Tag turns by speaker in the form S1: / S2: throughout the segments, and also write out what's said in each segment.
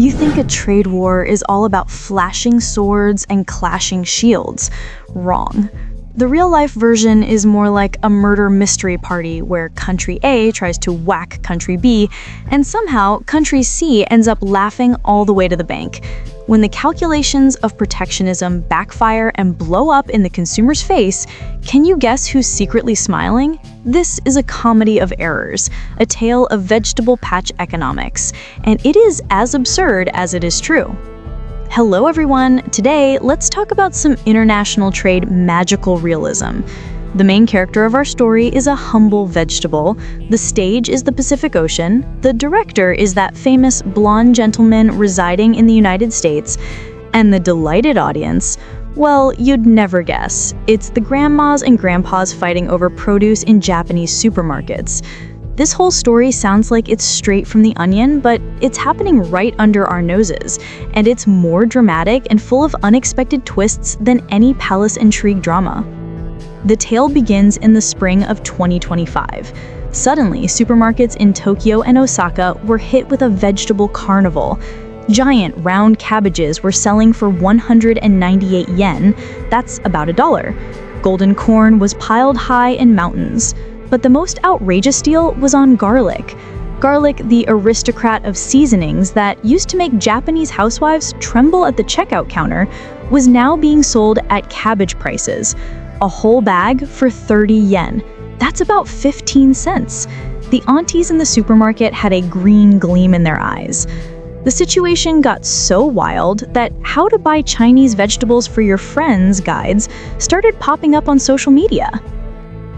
S1: You think a trade war is all about flashing swords and clashing shields. Wrong. The real-life version is more like a murder mystery party where Country A tries to whack Country B, and somehow Country C ends up laughing all the way to the bank. When the calculations of protectionism backfire and blow up in the consumer's face, can you guess who's secretly smiling? This is a comedy of errors, a tale of vegetable patch economics, and it is as absurd as it is true. Hello everyone, today let's talk about some international trade magical realism. The main character of our story is a humble vegetable, the stage is the Pacific Ocean, the director is that famous blonde gentleman residing in the United States, and the delighted audience, well, you'd never guess. It's the grandmas and grandpas fighting over produce in Japanese supermarkets. This whole story sounds like it's straight from The Onion, but it's happening right under our noses, and it's more dramatic and full of unexpected twists than any palace intrigue drama. The tale begins in the spring of 2025. Suddenly, supermarkets in Tokyo and Osaka were hit with a vegetable carnival. Giant round cabbages were selling for 198 yen, that's about $1. Golden corn was piled high in mountains. But the most outrageous deal was on garlic. Garlic, the aristocrat of seasonings that used to make Japanese housewives tremble at the checkout counter, was now being sold at cabbage prices. A whole bag for 30 yen. That's about 15 cents. The aunties in the supermarket had a green gleam in their eyes. The situation got so wild that how to buy Chinese vegetables for your friends guides started popping up on social media.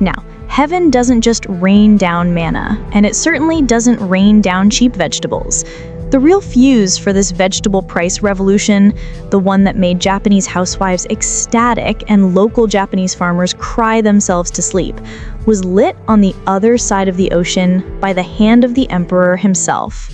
S1: Now, heaven doesn't just rain down manna, and it certainly doesn't rain down cheap vegetables. The real fuse for this vegetable price revolution, the one that made Japanese housewives ecstatic and local Japanese farmers cry themselves to sleep, was lit on the other side of the ocean by the hand of the emperor himself.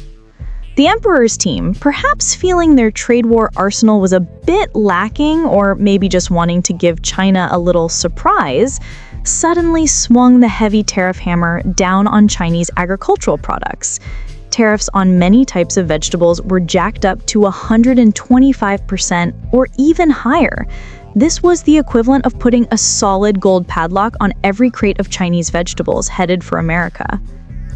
S1: The emperor's team, perhaps feeling their trade war arsenal was a bit lacking, or maybe just wanting to give China a little surprise, suddenly swung the heavy tariff hammer down on Chinese agricultural products. Tariffs on many types of vegetables were jacked up to 125% or even higher. This was the equivalent of putting a solid gold padlock on every crate of Chinese vegetables headed for America.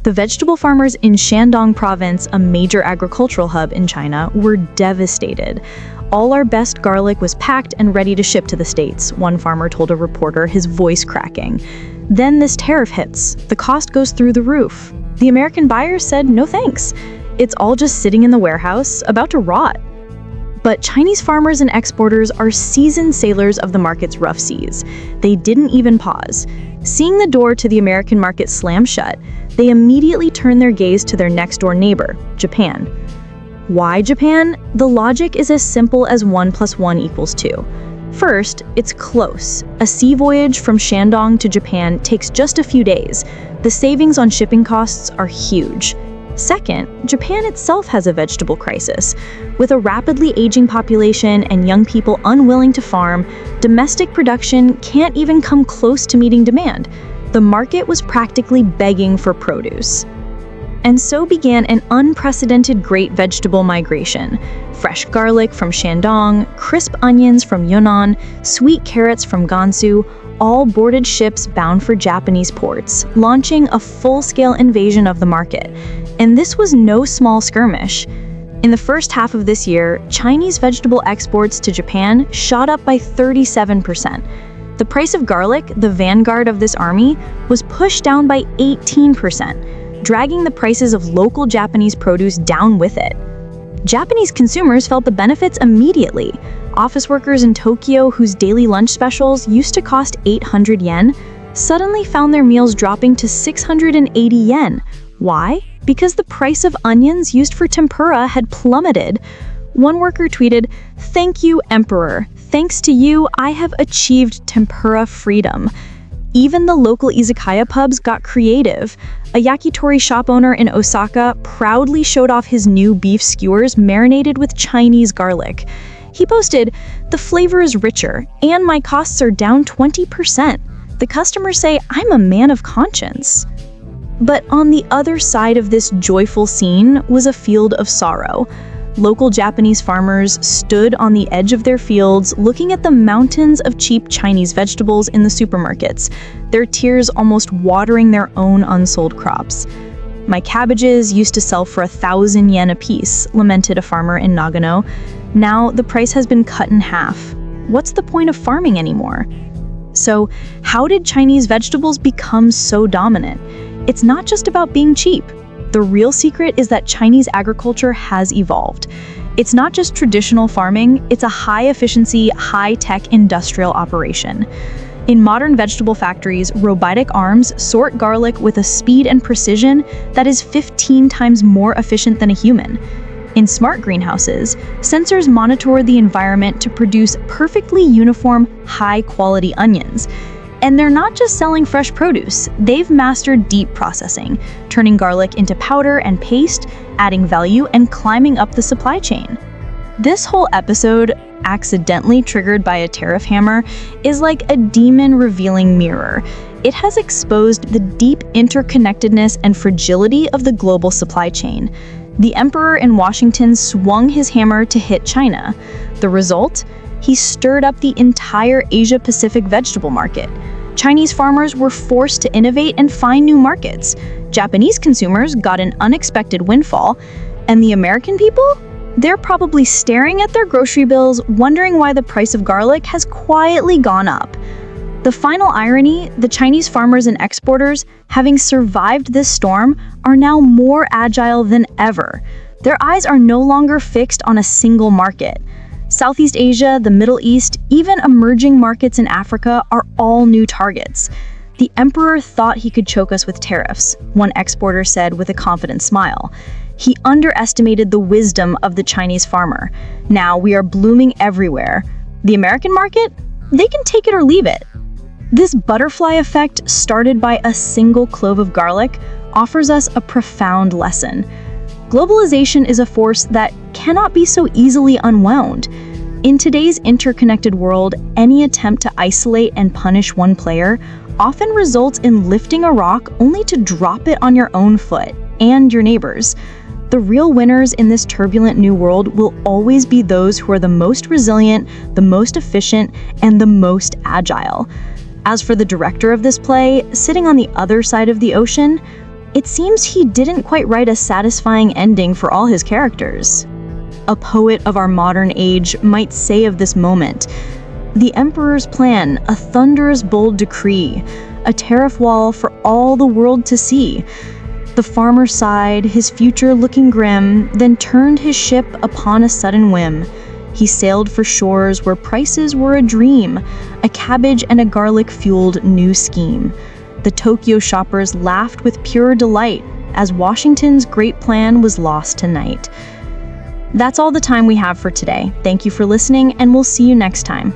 S1: The vegetable farmers in Shandong province, a major agricultural hub in China, were devastated. All our best garlic was packed and ready to ship to the States, one farmer told a reporter, his voice cracking. Then this tariff hits. The cost goes through the roof. The American buyers said no thanks. It's all just sitting in the warehouse, about to rot. But Chinese farmers and exporters are seasoned sailors of the market's rough seas. They didn't even pause. Seeing the door to the American market slam shut, they immediately turned their gaze to their next-door neighbor, Japan. Why Japan? The logic is as simple as 1 + 1 = 2. First, it's close. A sea voyage from Shandong to Japan takes just a few days. The savings on shipping costs are huge. Second, Japan itself has a vegetable crisis. With a rapidly aging population and young people unwilling to farm, domestic production can't even come close to meeting demand. The market was practically begging for produce. And so began an unprecedented great vegetable migration. Fresh garlic from Shandong, crisp onions from Yunnan, sweet carrots from Gansu, all boarded ships bound for Japanese ports, launching a full-scale invasion of the market. And this was no small skirmish. In the first half of this year, Chinese vegetable exports to Japan shot up by 37%. The price of garlic, the vanguard of this army, was pushed down by 18%. Dragging the prices of local Japanese produce down with it. Japanese consumers felt the benefits immediately. Office workers in Tokyo, whose daily lunch specials used to cost 800 yen, suddenly found their meals dropping to 680 yen. Why? Because the price of onions used for tempura had plummeted. One worker tweeted, "Thank you, Emperor. Thanks to you, I have achieved tempura freedom." Even the local izakaya pubs got creative. A yakitori shop owner in Osaka proudly showed off his new beef skewers marinated with Chinese garlic. He posted, "The flavor is richer, and my costs are down 20%. The customers say I'm a man of conscience." But on the other side of this joyful scene was a field of sorrow. Local Japanese farmers stood on the edge of their fields looking at the mountains of cheap Chinese vegetables in the supermarkets, their tears almost watering their own unsold crops. "My cabbages used to sell for 1,000 yen apiece," lamented a farmer in Nagano. "Now the price has been cut in half. What's the point of farming anymore?" So, how did Chinese vegetables become so dominant? It's not just about being cheap. The real secret is that Chinese agriculture has evolved. It's not just traditional farming, it's a high-efficiency, high-tech industrial operation. In modern vegetable factories, robotic arms sort garlic with a speed and precision that is 15 times more efficient than a human. In smart greenhouses, sensors monitor the environment to produce perfectly uniform, high-quality onions. And they're not just selling fresh produce, they've mastered deep processing, turning garlic into powder and paste, adding value, and climbing up the supply chain. This whole episode, accidentally triggered by a tariff hammer, is like a demon-revealing mirror. It has exposed the deep interconnectedness and fragility of the global supply chain. The emperor in Washington swung his hammer to hit China. The result? He stirred up the entire Asia-Pacific vegetable market. Chinese farmers were forced to innovate and find new markets. Japanese consumers got an unexpected windfall. And the American people? They're probably staring at their grocery bills, wondering why the price of garlic has quietly gone up. The final irony, the Chinese farmers and exporters, having survived this storm, are now more agile than ever. Their eyes are no longer fixed on a single market. Southeast Asia, the Middle East, even emerging markets in Africa are all new targets. "The emperor thought he could choke us with tariffs," one exporter said with a confident smile. "He underestimated the wisdom of the Chinese farmer. Now we are blooming everywhere. The American market? They can take it or leave it." This butterfly effect, started by a single clove of garlic, offers us a profound lesson. Globalization is a force that cannot be so easily unwound. In today's interconnected world, any attempt to isolate and punish one player often results in lifting a rock only to drop it on your own foot and your neighbors. The real winners in this turbulent new world will always be those who are the most resilient, the most efficient, and the most agile. As for the director of this play, sitting on the other side of the ocean, it seems he didn't quite write a satisfying ending for all his characters. A poet of our modern age might say of this moment, "The emperor's plan, a thunderous bold decree, a tariff wall for all the world to see." The farmer sighed, his future looking grim, then turned his ship upon a sudden whim. He sailed for shores where prices were a dream, a cabbage and a garlic-fueled new scheme. The Tokyo shoppers laughed with pure delight as Washington's great plan was lost tonight. That's all the time we have for today. Thank you for listening, and we'll see you next time.